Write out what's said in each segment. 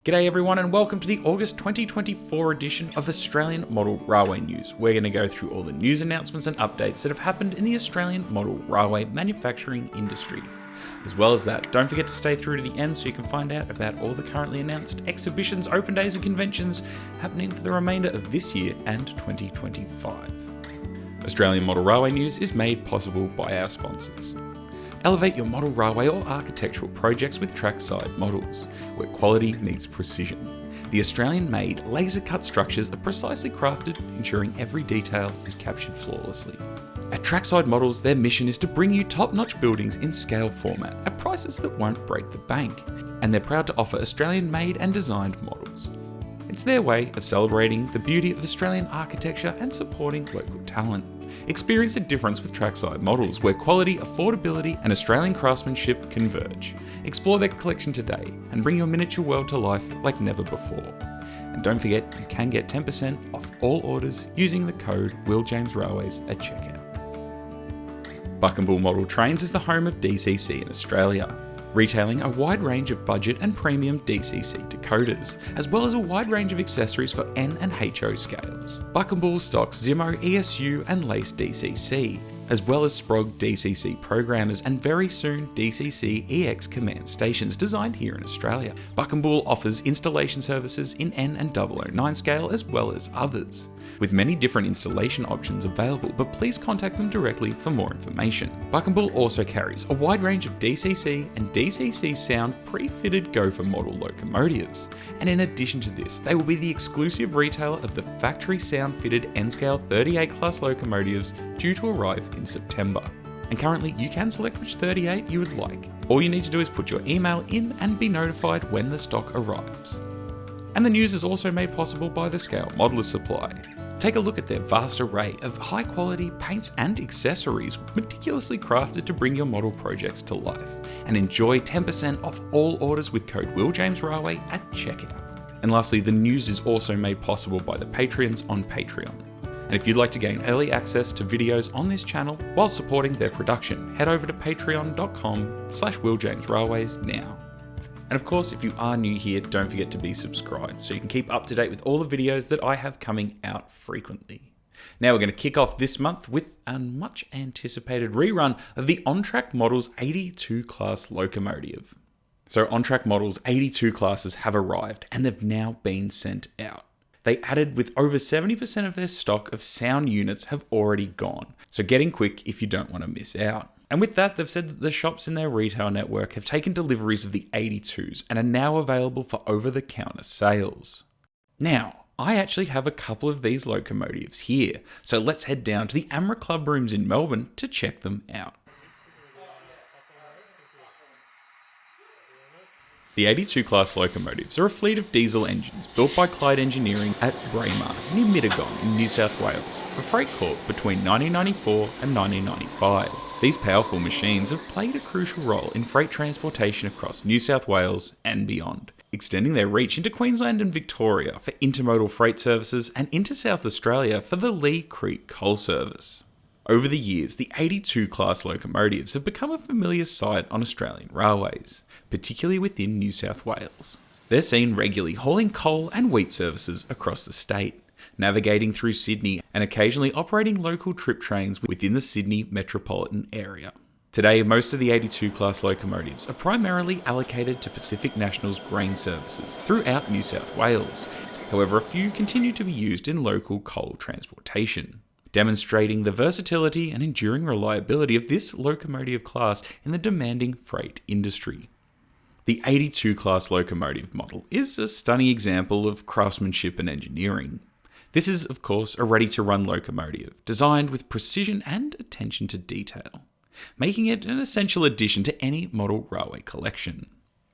G'day everyone and welcome to the August 2024 edition of Australian Model Railway News. We're going to go through all the news announcements and updates that have happened in the Australian model railway manufacturing industry. As well as that, don't forget to stay through to the end so you can find out about all the currently announced exhibitions, open days and conventions happening for the remainder of this year and 2025. Australian Model Railway News is made possible by our sponsors. Elevate your model railway or architectural projects with Trackside Models, where quality meets precision. The Australian-made laser-cut structures are precisely crafted, ensuring every detail is captured flawlessly. At Trackside Models, their mission is to bring you top-notch buildings in scale format at prices that won't break the bank, and they're proud to offer Australian-made and designed models. It's their way of celebrating the beauty of Australian architecture and supporting local talent. Experience the difference with Trackside Models, where quality, affordability, and Australian craftsmanship converge. Explore their collection today and bring your miniature world to life like never before. And don't forget, you can get 10% off all orders using the code WillJamesRailways at checkout. Buckambool Model Trains is the home of DCC in Australia, retailing a wide range of budget and premium DCC decoders, as well as a wide range of accessories for N and HO scales. Buckambool stocks Zimmo, ESU and Lace DCC, as well as Sprog DCC programmers and very soon DCC EX command stations designed here in Australia. Buckambool offers installation services in N and 009 scale as well as others, with many different installation options available, but please contact them directly for more information. Buckambool also carries a wide range of DCC and DCC sound pre-fitted Gopher model locomotives, and in addition to this, they will be the exclusive retailer of the factory sound fitted Nscale 38 class locomotives due to arrive in September. And currently you can select which 38 you would like. All you need to do is put your email in and be notified when the stock arrives. And the news is also made possible by the Nscale Modeler Supply. Take a look at their vast array of high quality paints and accessories meticulously crafted to bring your model projects to life, and enjoy 10% off all orders with code WillJamesRailway at checkout. And lastly, the news is also made possible by the Patreons on Patreon. And if you'd like to gain early access to videos on this channel while supporting their production, head over to patreon.com/WillJamesRailways now. And of course, if you are new here, don't forget to be subscribed so you can keep up to date with all the videos that I have coming out frequently. Now we're going to kick off this month with a much anticipated rerun of the On-Track Models 82 class locomotive. So On-Track Models 82 classes have arrived and they've now been sent out. They added with over 70% of their stock of sound units have already gone, so get in quick if you don't want to miss out. And with that, they've said that the shops in their retail network have taken deliveries of the 82s and are now available for over-the-counter sales. Now, I actually have a couple of these locomotives here, so let's head down to the AMRA Club Rooms in Melbourne to check them out. The 82 class locomotives are a fleet of diesel engines built by Clyde Engineering at Braemar, near Mittagong in New South Wales, for Freight Corp between 1994 and 1995. These powerful machines have played a crucial role in freight transportation across New South Wales and beyond, extending their reach into Queensland and Victoria for intermodal freight services and into South Australia for the Lee Creek Coal Service. Over the years, the 82 class locomotives have become a familiar sight on Australian railways, particularly within New South Wales. They're seen regularly hauling coal and wheat services across the state, navigating through Sydney and occasionally operating local trip trains within the Sydney metropolitan area. Today, most of the 82 class locomotives are primarily allocated to Pacific National's grain services throughout New South Wales. However, a few continue to be used in local coal transportation, demonstrating the versatility and enduring reliability of this locomotive class in the demanding freight industry. The 82 class locomotive model is a stunning example of craftsmanship and engineering. This is, of course, a ready-to-run locomotive, designed with precision and attention to detail, making it an essential addition to any model railway collection.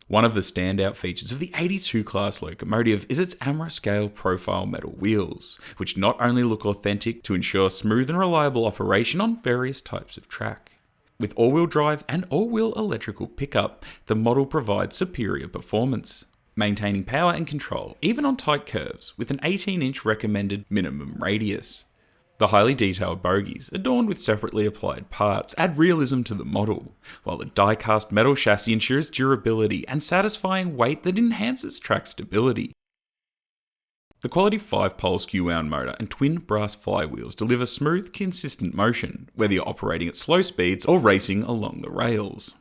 One of the standout features of the 82 class locomotive is its AMRA scale profile metal wheels, which not only look authentic to ensure smooth and reliable operation on various types of track. With all-wheel drive and all-wheel electrical pickup, the model provides superior performance, maintaining power and control even on tight curves with an 18-inch recommended minimum radius. The highly detailed bogies, adorned with separately applied parts, add realism to the model, while the die-cast metal chassis ensures durability and satisfying weight that enhances track stability. The quality 5-pole skew-wound motor and twin brass flywheels deliver smooth, consistent motion, whether you're operating at slow speeds or racing along the rails.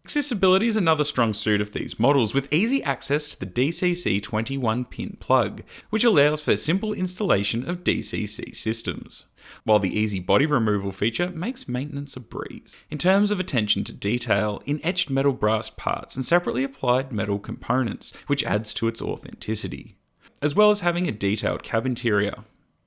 Accessibility is another strong suit of these models, with easy access to the DCC 21-pin plug, which allows for simple installation of DCC systems, while the easy body removal feature makes maintenance a breeze. In terms of attention to detail, in etched metal brass parts and separately applied metal components, which adds to its authenticity, as well as having a detailed cab interior.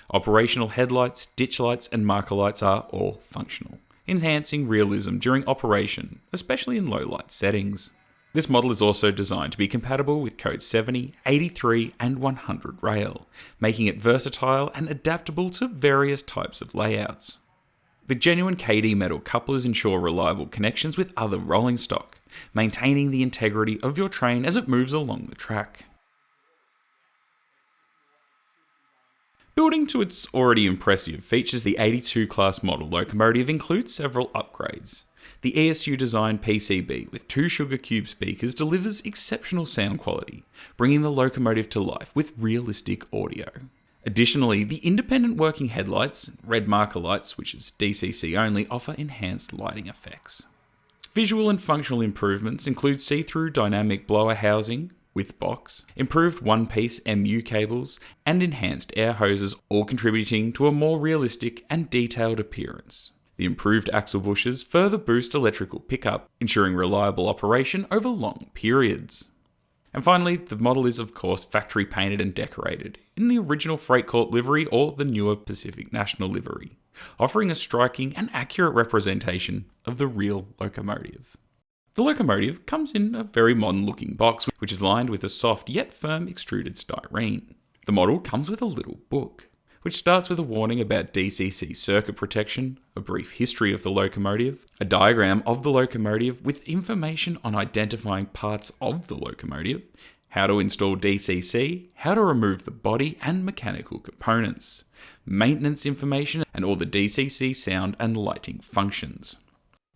Operational headlights, ditch lights, and marker lights are all functional, enhancing realism during operation, especially in low light settings. This model is also designed to be compatible with code 70, 83, and 100 rail, making it versatile and adaptable to various types of layouts. The genuine KD metal couplers ensure reliable connections with other rolling stock, maintaining the integrity of your train as it moves along the track. Building to its already impressive features, the 82 class model locomotive includes several upgrades. The ESU design PCB with 2 sugar cube speakers delivers exceptional sound quality, bringing the locomotive to life with realistic audio. Additionally, the independent working headlights, red marker lights, which is DCC only, offer enhanced lighting effects. Visual and functional improvements include see-through dynamic blower housing with box, improved one-piece MU cables, and enhanced air hoses, all contributing to a more realistic and detailed appearance. The improved axle bushes further boost electrical pickup, ensuring reliable operation over long periods. And finally, the model is of course factory painted and decorated in the original Freight Corp livery or the newer Pacific National livery, offering a striking and accurate representation of the real locomotive. The locomotive comes in a very modern looking box, which is lined with a soft yet firm extruded styrene. The model comes with a little book, which starts with a warning about DCC circuit protection, a brief history of the locomotive, a diagram of the locomotive with information on identifying parts of the locomotive, how to install DCC, how to remove the body and mechanical components, maintenance information, and all the DCC sound and lighting functions.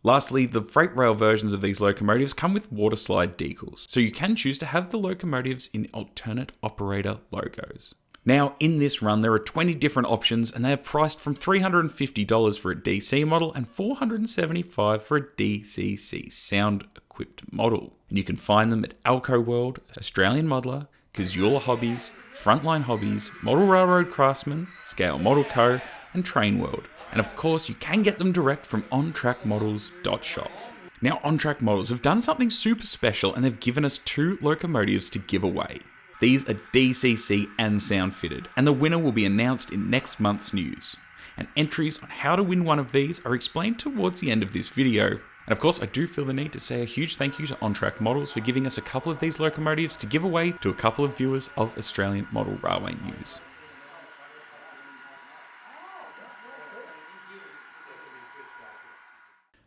Lastly, the freight rail versions of these locomotives come with water slide decals, so you can choose to have the locomotives in alternate operator logos. Now, in this run, there are 20 different options, and they are priced from $350 for a DC model and $475 for a DCC sound-equipped model. And you can find them at Alco World, Australian Modeler, Kazula Hobbies, Frontline Hobbies, Model Railroad Craftsman, Scale Model Co., and Train World. And of course, you can get them direct from ontrackmodels.shop. Now, OnTrack Models have done something super special, and they've given us 2 locomotives to give away. These are DCC and sound fitted, and the winner will be announced in next month's news. And entries on how to win one of these are explained towards the end of this video. And of course, I do feel the need to say a huge thank you to OnTrack Models for giving us a couple of these locomotives to give away to a couple of viewers of Australian Model Railway News.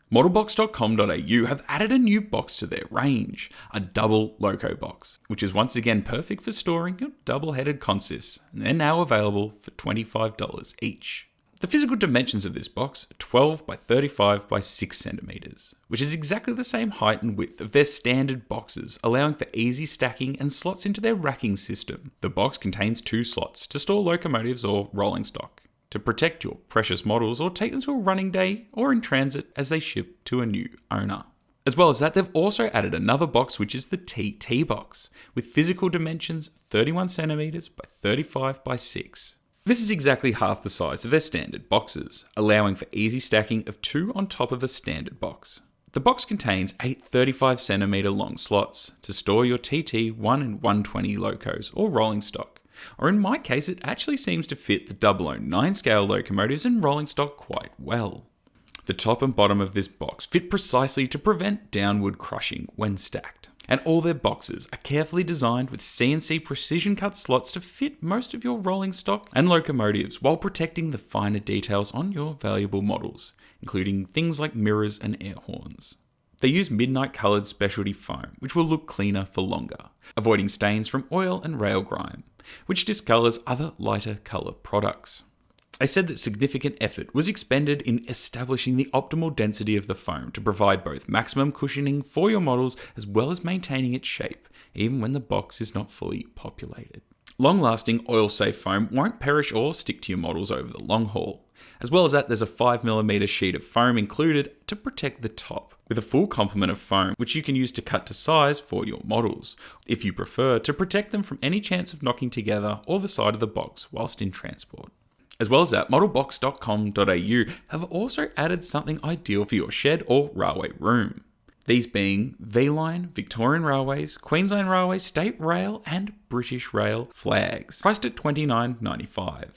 Modelbox.com.au have added a new box to their range, a double loco box, which is once again perfect for storing your double-headed consists, and they're now available for $25 each. The physical dimensions of this box are 12 by 35 by 6 centimeters, which is exactly the same height and width of their standard boxes, allowing for easy stacking and slots into their racking system. The box contains 2 slots to store locomotives or rolling stock, to protect your precious models or take them to a running day or in transit as they ship to a new owner. As well as that, they've also added another box, which is the TT box, with physical dimensions 31 centimeters by 35 by 6. This is exactly half the size of their standard boxes, allowing for easy stacking of 2 on top of a standard box. The box contains 8 35 centimeter long slots to store your TT 1 and 120 locos or rolling stock. Or in my case, it actually seems to fit the 009 scale locomotives and rolling stock quite well. The top and bottom of this box fit precisely to prevent downward crushing when stacked. And all their boxes are carefully designed with CNC precision cut slots to fit most of your rolling stock and locomotives while protecting the finer details on your valuable models, including things like mirrors and air horns. They use midnight coloured specialty foam, which will look cleaner for longer, avoiding stains from oil and rail grime, which discolours other lighter colour products. They said that significant effort was expended in establishing the optimal density of the foam to provide both maximum cushioning for your models as well as maintaining its shape, even when the box is not fully populated. Long-lasting oil-safe foam won't perish or stick to your models over the long haul. As well as that, there's a 5mm sheet of foam included to protect the top, with a full complement of foam which you can use to cut to size for your models, if you prefer, to protect them from any chance of knocking together or the side of the box whilst in transport. As well as that, modelbox.com.au have also added something ideal for your shed or railway room. These being V-Line, Victorian Railways, Queensland Railways, State Rail and British Rail flags, priced at $29.95.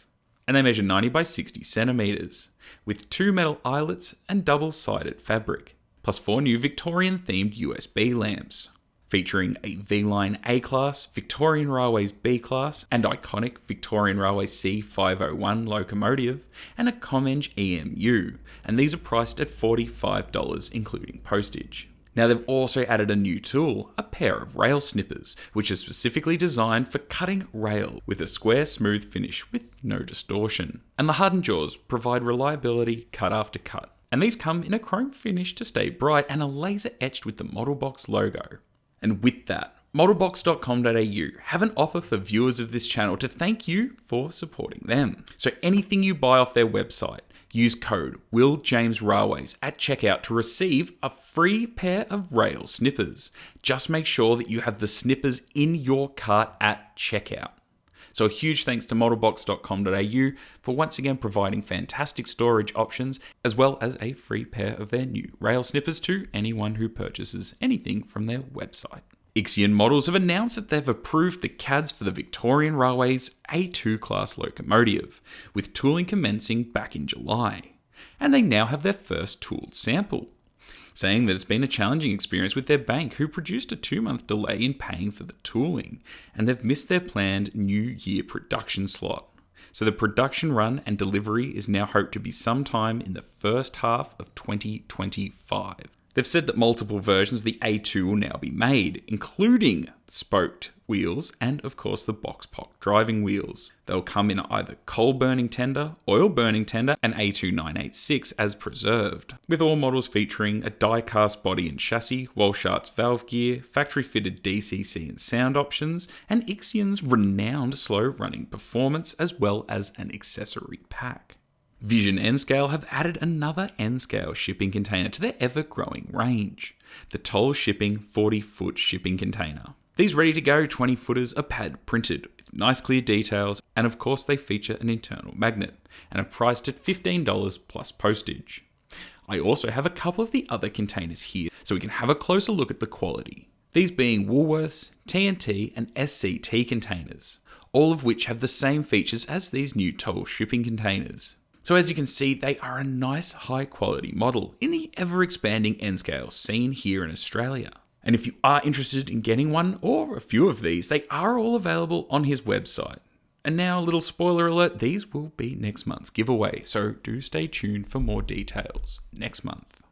And they measure 90 by 60 centimetres, with 2 metal eyelets and double-sided fabric, plus 4 new Victorian-themed USB lamps, featuring a V-Line A-Class, Victorian Railways B-Class, and iconic Victorian Railways C501 locomotive, and a Comeng EMU, and these are priced at $45 including postage. Now they've also added a new tool, a pair of rail snippers, which is specifically designed for cutting rail with a square smooth finish with no distortion. And the hardened jaws provide reliability cut after cut. And these come in a chrome finish to stay bright and are laser etched with the Modelbox logo. And with that, modelbox.com.au have an offer for viewers of this channel to thank you for supporting them. So anything you buy off their website, use code WillJamesRailways at checkout to receive a free pair of rail snippers. Just make sure that you have the snippers in your cart at checkout. So a huge thanks to modelbox.com.au for once again providing fantastic storage options, as well as a free pair of their new rail snippers to anyone who purchases anything from their website. Ixion Models have announced that they've approved the CADs for the Victorian Railways A2 class locomotive, with tooling commencing back in July. And they now have their first tooled sample, saying that it's been a challenging experience with their bank, who produced a 2-month delay in paying for the tooling, and they've missed their planned New Year production slot. So the production run and delivery is now hoped to be sometime in the first half of 2025. They've said that multiple versions of the A2 will now be made, including spoked wheels and, of course, the Boxpock driving wheels. They'll come in either coal burning tender, oil burning tender, and A2 986 as preserved, with all models featuring a die-cast body and chassis, Walshart's valve gear, factory-fitted DCC and sound options, and Ixion's renowned slow-running performance, as well as an accessory pack. Vision Nscale have added another Nscale shipping container to their ever-growing range, the Toll Shipping 40-foot shipping container. These ready-to-go 20-footers are pad printed with nice clear details, and of course they feature an internal magnet, and are priced at $15 plus postage. I also have a couple of the other containers here, so we can have a closer look at the quality. These being Woolworths, TNT and SCT containers, all of which have the same features as these new Toll shipping containers. So as you can see, they are a nice high quality model in the ever expanding Nscale scene here in Australia. And if you are interested in getting one or a few of these, they are all available on his website. And now a little spoiler alert, these will be next month's giveaway, so do stay tuned for more details next month.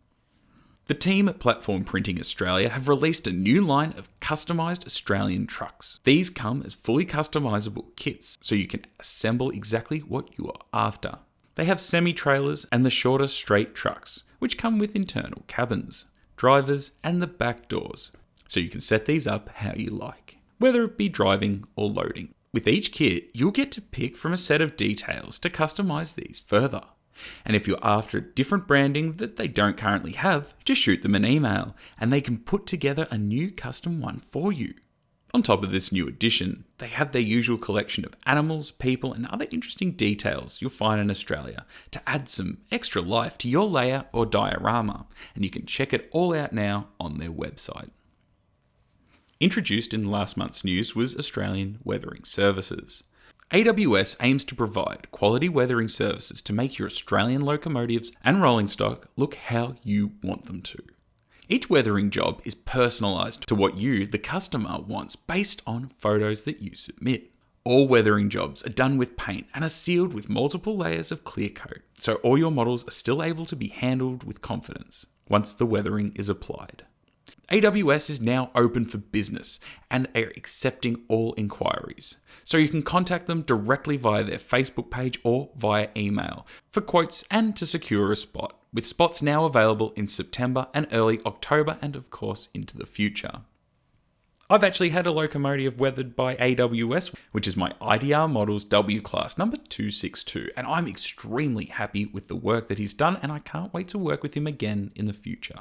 The team at Platform Printing Australia have released a new line of customised Australian trucks. These come as fully customisable kits, so you can assemble exactly what you are after. They have semi-trailers and the shorter straight trucks, which come with internal cabins, drivers and the back doors, so you can set these up how you like, whether it be driving or loading. With each kit, you'll get to pick from a set of details to customise these further. And if you're after different branding that they don't currently have, just shoot them an email and they can put together a new custom one for you. On top of this new addition, they have their usual collection of animals, people, and other interesting details you'll find in Australia to add some extra life to your layout or diorama, and you can check it all out now on their website. Introduced in last month's news was Australian Weathering Services. AWS aims to provide quality weathering services to make your Australian locomotives and rolling stock look how you want them to. Each weathering job is personalised to what you, the customer, wants based on photos that you submit. All weathering jobs are done with paint and are sealed with multiple layers of clear coat, so all your models are still able to be handled with confidence once the weathering is applied. AWS is now open for business and are accepting all inquiries. So you can contact them directly via their Facebook page or via email for quotes and to secure a spot, with spots now available in September and early October and of course into the future. I've actually had a locomotive weathered by AWS, which is my IDR Models W Class number 262, and I'm extremely happy with the work that he's done and I can't wait to work with him again in the future.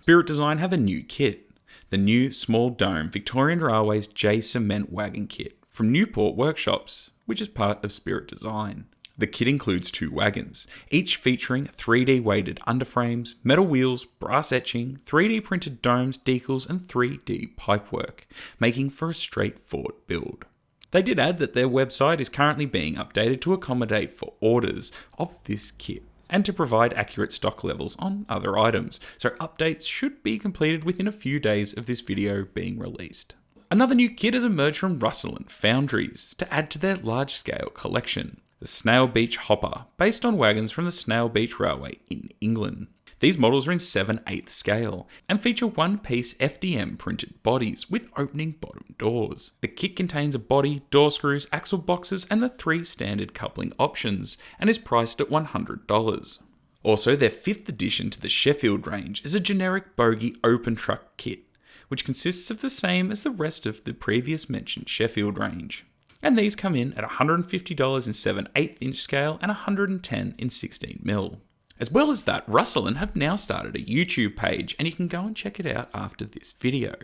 Sprit Design have a new kit, the new small dome Victorian Railways J Cement Wagon Kit from Newport Workshops, which is part of Sprit Design. The kit includes 2 wagons, each featuring 3D weighted underframes, metal wheels, brass etching, 3D printed domes, decals and 3D pipework, making for a straightforward build. They did add that their website is currently being updated to accommodate for orders of this kit, and to provide accurate stock levels on other items, so updates should be completed within a few days of this video being released. Another new kit has emerged from Russllyn Foundries to add to their large-scale collection, the Snail Beach Hopper, based on wagons from the Snail Beach Railway in England. These models are in 7/8 scale and feature one-piece FDM printed bodies with opening bottom doors. The kit contains a body, door screws, axle boxes and the 3 standard coupling options and is priced at $100. Also, their 5th addition to the Sheffield range is a generic bogie open truck kit, which consists of the same as the rest of the previous mentioned Sheffield range. And these come in at $150 in 7/8 inch scale and $110 in 16mm. As well as that, Russllyn have now started a YouTube page and you can go and check it out after this video,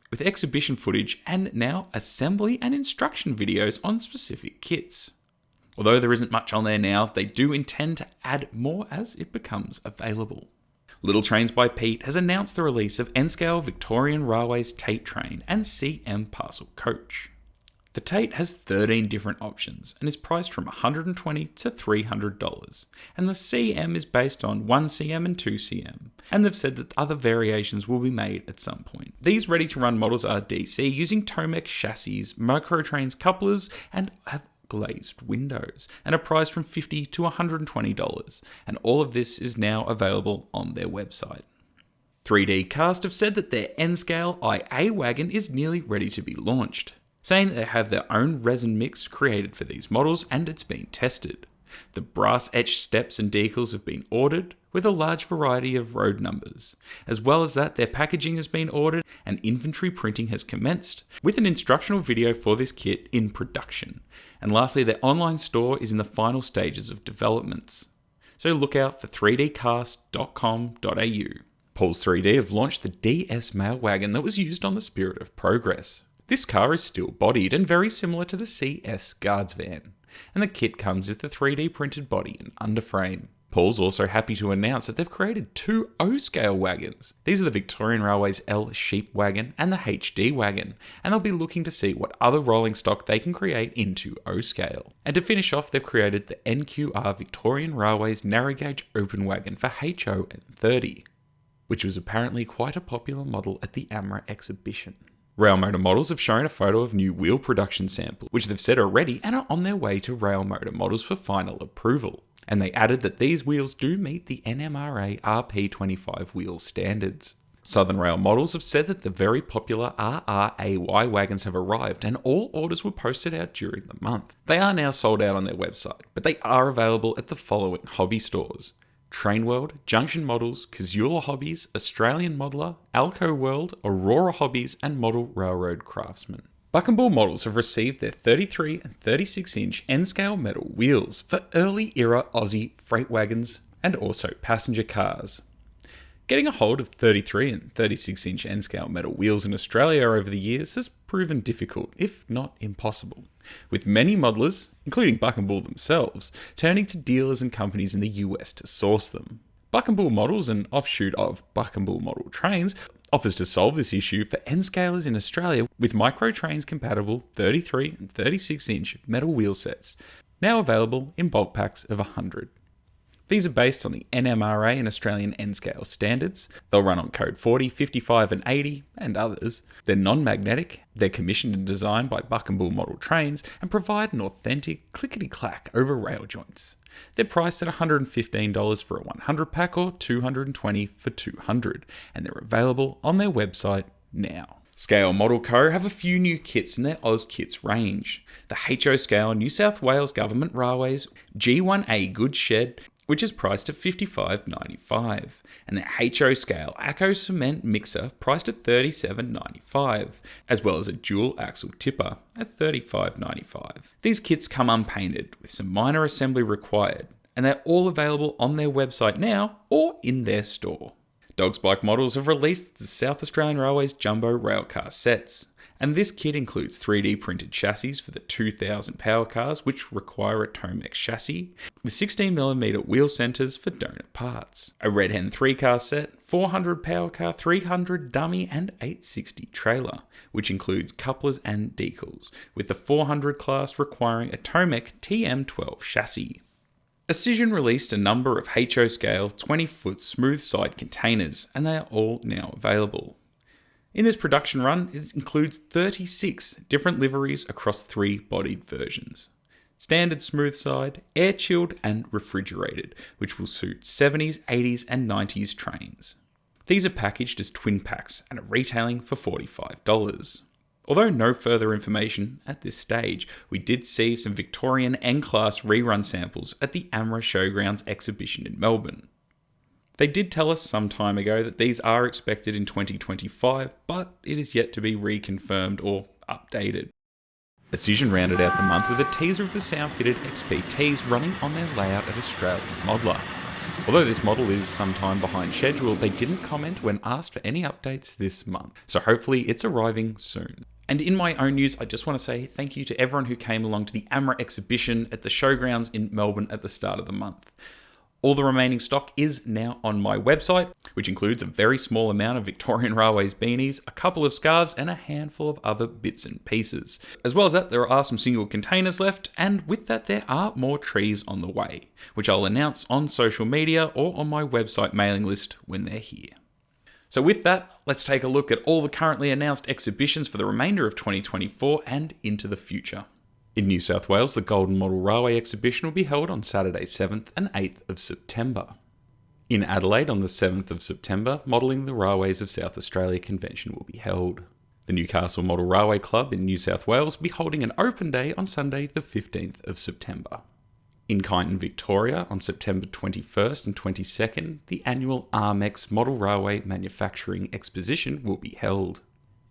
with exhibition footage and now assembly and instruction videos on specific kits. Although there isn't much on there now, they do intend to add more as it becomes available. Little Trains by Pete has announced the release of Nscale Victorian Railways Tate Train and CM Parcel Coach. The Tate has 13 different options and is priced from $120 to $300, and the CM is based on 1cm and 2cm, and they've said that other variations will be made at some point. These ready-to-run models are DC using Tomex chassis, Microtrains couplers, and have glazed windows, and are priced from $50 to $120, and all of this is now available on their website. 3D Cast have said that their Nscale IA wagon is nearly ready to be launched, saying that they have their own resin mix created for these models and it's been tested. The brass etched steps and decals have been ordered with a large variety of road numbers. As well as that, their packaging has been ordered and inventory printing has commenced, with an instructional video for this kit in production. And lastly, their online store is in the final stages of developments. So look out for 3dcast.com.au. Paul's 3D have launched the DS Mail Wagon that was used on the Spirit of Progress. This car is steel bodied and very similar to the CS Guards van, and the kit comes with a 3D printed body and underframe. Paul's also happy to announce that they've created 2 O-scale wagons. These are the Victorian Railways L Sheep Wagon and the HD Wagon, and they'll be looking to see what other rolling stock they can create into O-scale. And to finish off, they've created the NQR Victorian Railways Narrow Gauge Open Wagon for HO30, which was apparently quite a popular model at the AMRA exhibition. Railmotor Models have shown a photo of new wheel production samples, which they've said are ready and are on their way to Railmotor Models for final approval. And they added that these wheels do meet the NMRA RP25 wheel standards. Southern Rail Models have said that the very popular RRAY wagons have arrived and all orders were posted out during the month. They are now sold out on their website, but they are available at the following hobby stores: Train World, Junction Models, Kazula Hobbies, Australian Modeler, Alco World, Aurora Hobbies, and Model Railroad Craftsman. Buckambool Models have received their 33 and 36 inch Nscale metal wheels for early era Aussie freight wagons and also passenger cars. Getting a hold of 33 and 36 inch Nscale metal wheels in Australia over the years has proven difficult, if not impossible, with many modelers, including Buckambool themselves, turning to dealers and companies in the US to source them. Buckambool Models, an offshoot of Buckambool Model Trains, offers to solve this issue for Nscalers in Australia with Microtrains compatible 33 and 36 inch metal wheel sets, now available in bulk packs of 100. These are based on the NMRA and Australian Nscale standards. They'll run on code 40, 55 and 80 and others. They're non-magnetic, they're commissioned and designed by Buckambool model trains and provide an authentic clickety-clack over rail joints. They're priced at $115 for a 100 pack or $220 for 200, and they're available on their website now. Scale Model Co. have a few new kits in their Oz Kits range. The HO Scale New South Wales Government Railways G1A Goods Shed, which is priced at $55.95, and the HO Scale Acco Cement Mixer priced at $37.95, as well as a dual axle tipper at $35.95. These kits come unpainted with some minor assembly required, and they're all available on their website now or in their store. Dogspike Models have released the South Australian Railways Jumbo Railcar sets, and this kit includes 3D printed chassis for the 2000 power cars, which require a Tomex chassis, with 16mm wheel centres for donut parts, a Red Hen 3-car set, 400 power car, 300 dummy and 860 trailer, which includes couplers and decals, with the 400 class requiring a Tomex TM12 chassis. Auscision released a number of HO scale 20-foot smooth side containers, and they are all now available. In this production run, it includes 36 different liveries across 3 bodied versions. Standard smooth side, air chilled and refrigerated, which will suit 70s, 80s and 90s trains. These are packaged as twin packs and are retailing for $45. Although no further information at this stage, we did see some Victorian N-Class rerun samples at the AMRA Showgrounds exhibition in Melbourne. They did tell us some time ago that these are expected in 2025, but it is yet to be reconfirmed or updated. Auscision rounded out the month with a teaser of the sound-fitted XPTs running on their layout at Australian Modeler. Although this model is some time behind schedule, they didn't comment when asked for any updates this month, so hopefully it's arriving soon. And in my own news, I just want to say thank you to everyone who came along to the AMRA exhibition at the Showgrounds in Melbourne at the start of the month. All the remaining stock is now on my website, which includes a very small amount of Victorian Railways beanies, a couple of scarves, and a handful of other bits and pieces. As well as that, there are some single containers left, and with that, there are more trees on the way, which I'll announce on social media or on my website mailing list when they're here. So with that, let's take a look at all the currently announced exhibitions for the remainder of 2024 and into the future. In New South Wales, the Golden Model Railway exhibition will be held on Saturday 7th and 8th of September. In Adelaide on the 7th of September, Modelling the Railways of South Australia convention will be held. The Newcastle Model Railway Club in New South Wales will be holding an open day on Sunday the 15th of September. In Kyneton, Victoria on September 21st and 22nd, the annual Armex Model Railway Manufacturing Exposition will be held.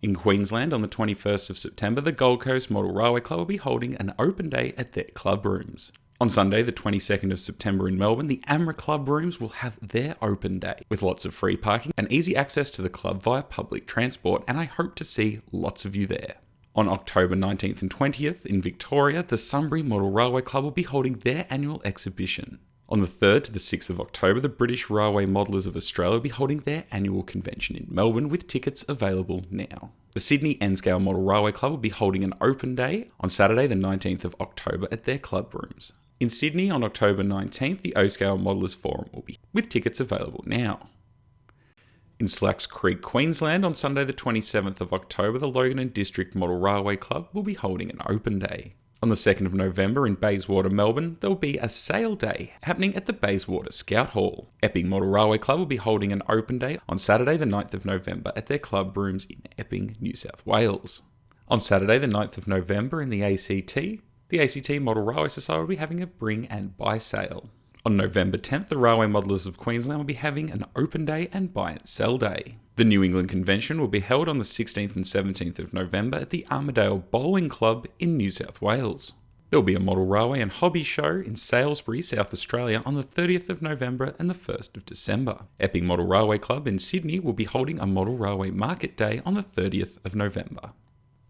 In Queensland on the 21st of September, the Gold Coast Model Railway Club will be holding an open day at their club rooms. On Sunday, the 22nd of September in Melbourne, the AMRA Club rooms will have their open day, with lots of free parking and easy access to the club via public transport, and I hope to see lots of you there. On October 19th and 20th in Victoria, the Sunbury Model Railway Club will be holding their annual exhibition. On the 3rd to the 6th of October, the British Railway Modelers of Australia will be holding their annual convention in Melbourne, with tickets available now. The Sydney Nscale Model Railway Club will be holding an open day on Saturday the 19th of October at their club rooms. In Sydney on October 19th, the O-Scale Modelers Forum will be, with tickets available now. In Slacks Creek, Queensland on Sunday the 27th of October, the Logan and District Model Railway Club will be holding an open day. On the 2nd of November in Bayswater, Melbourne, there will be a sale day happening at the Bayswater Scout Hall. Epping Model Railway Club will be holding an open day on Saturday the 9th of November at their club rooms in Epping, New South Wales. On Saturday the 9th of November in the ACT Model Railway Society will be having a bring and buy sale. On November 10th, the Railway Modelers of Queensland will be having an open day and buy and sell day. The New England Convention will be held on the 16th and 17th of November at the Armadale Bowling Club in New South Wales. There will be a model railway and hobby show in Salisbury, South Australia on the 30th of November and the 1st of December. Epping Model Railway Club in Sydney will be holding a model railway market day on the 30th of November.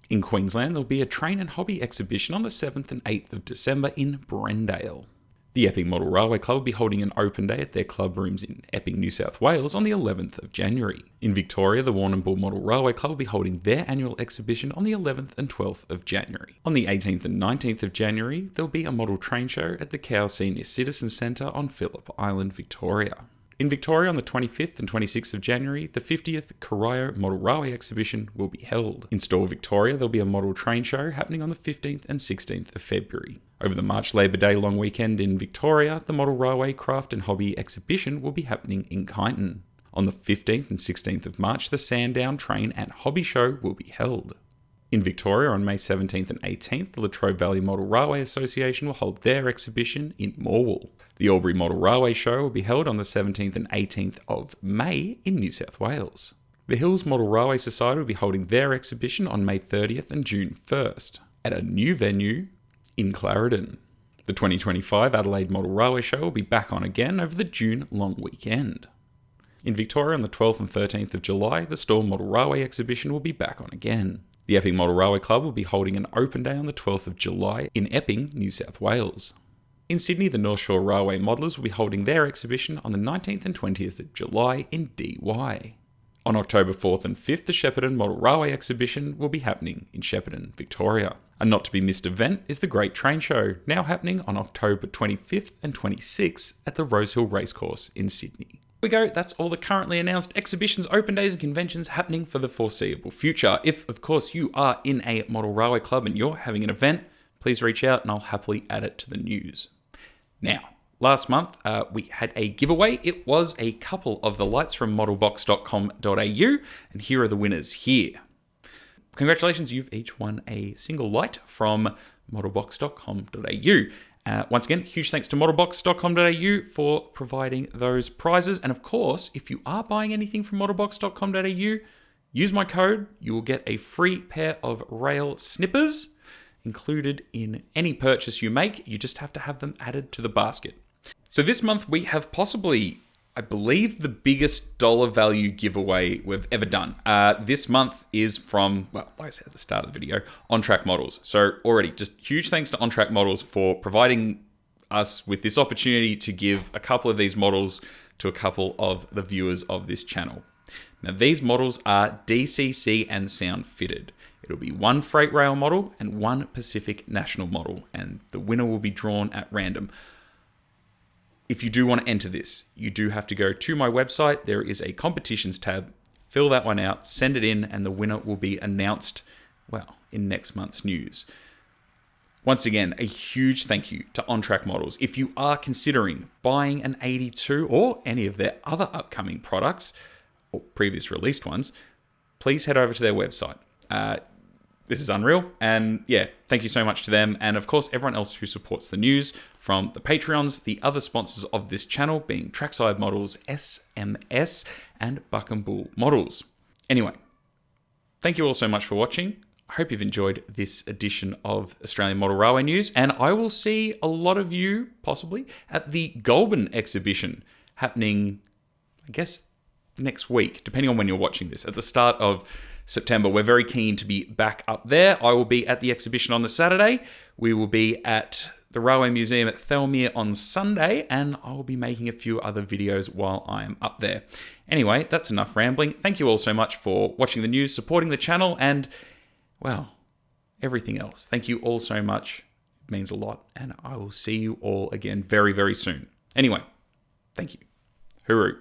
In Queensland, there will be a train and hobby exhibition on the 7th and 8th of December in Brendale. The Epping Model Railway Club will be holding an open day at their club rooms in Epping, New South Wales on the 11th of January. In Victoria, the Warrnambool Model Railway Club will be holding their annual exhibition on the 11th and 12th of January. On the 18th and 19th of January, there will be a model train show at the Cow Senior Citizen Centre on Phillip Island, Victoria. In Victoria, on the 25th and 26th of January, the 50th Corio Model Railway Exhibition will be held. In Store Victoria, there'll be a model train show happening on the 15th and 16th of February. Over the March Labour Day long weekend in Victoria, the Model Railway Craft and Hobby Exhibition will be happening in Kyneton. On the 15th and 16th of March, the Sandown Train and Hobby Show will be held. In Victoria, on May 17th and 18th, the Latrobe Valley Model Railway Association will hold their exhibition in Morwell. The Albury Model Railway Show will be held on the 17th and 18th of May in New South Wales. The Hills Model Railway Society will be holding their exhibition on May 30th and June 1st at a new venue in Clarendon. The 2025 Adelaide Model Railway Show will be back on again over the June long weekend. In Victoria, on the 12th and 13th of July, the Storm Model Railway Exhibition will be back on again. The Epping Model Railway Club will be holding an open day on the 12th of July in Epping, New South Wales. In Sydney, the North Shore Railway Modelers will be holding their exhibition on the 19th and 20th of July in DY. On October 4th and 5th, the Shepparton Model Railway Exhibition will be happening in Shepparton, Victoria. A not-to-be-missed event is the Great Train Show, now happening on October 25th and 26th at the Rosehill Racecourse in Sydney. There we go, that's all the currently announced exhibitions, open days and conventions happening for the foreseeable future. If, of course, you are in a model railway club and you're having an event, please reach out and I'll happily add it to the news. Now, last month we had a giveaway. It was a couple of the lights from modelbox.com.au, and here are the winners here. Congratulations, you've each won a single light from modelbox.com.au. Once again, huge thanks to modelbox.com.au for providing those prizes. And of course, if you are buying anything from modelbox.com.au, use my code. You will get a free pair of rail snippers included in any purchase you make. You just have to have them added to the basket. So this month we have possibly, I believe, the biggest dollar value giveaway we've ever done. This month is from, well, like I said at the start of the video, On-Track Models. So already, just huge thanks to On-Track Models for providing us with this opportunity to give a couple of these models to a couple of the viewers of this channel. Now these models are DCC and sound fitted. It'll be one freight rail model and one Pacific National model, and the winner will be drawn at random. If you do want to enter this, you do have to go to my website. There is a competitions tab. Fill that one out, send it in, and the winner will be announced, well, in next month's news. Once again, a huge thank you to On-Track Models. If you are considering buying an 82 or any of their other upcoming products, or previous released ones, please head over to their website. This is unreal, and yeah, thank you so much to them, and of course everyone else who supports the news, from the Patreons, the other sponsors of this channel being Trackside Models, SMS, and Buckambool Models. Anyway, thank you all so much for watching. I hope you've enjoyed this edition of Australian Model Railway News, and I will see a lot of you, possibly, at the Goulburn exhibition happening, I guess, next week, depending on when you're watching this, at the start of September. We're very keen to be back up there. I will be at the exhibition on the Saturday. We will be at the Railway Museum at Thelmere on Sunday, and I'll be making a few other videos while I am up there. Anyway, that's enough rambling. Thank you all so much for watching the news, supporting the channel, and, well, everything else. Thank you all so much. It means a lot, and I will see you all again very, very soon. Anyway, thank you. Hooroo.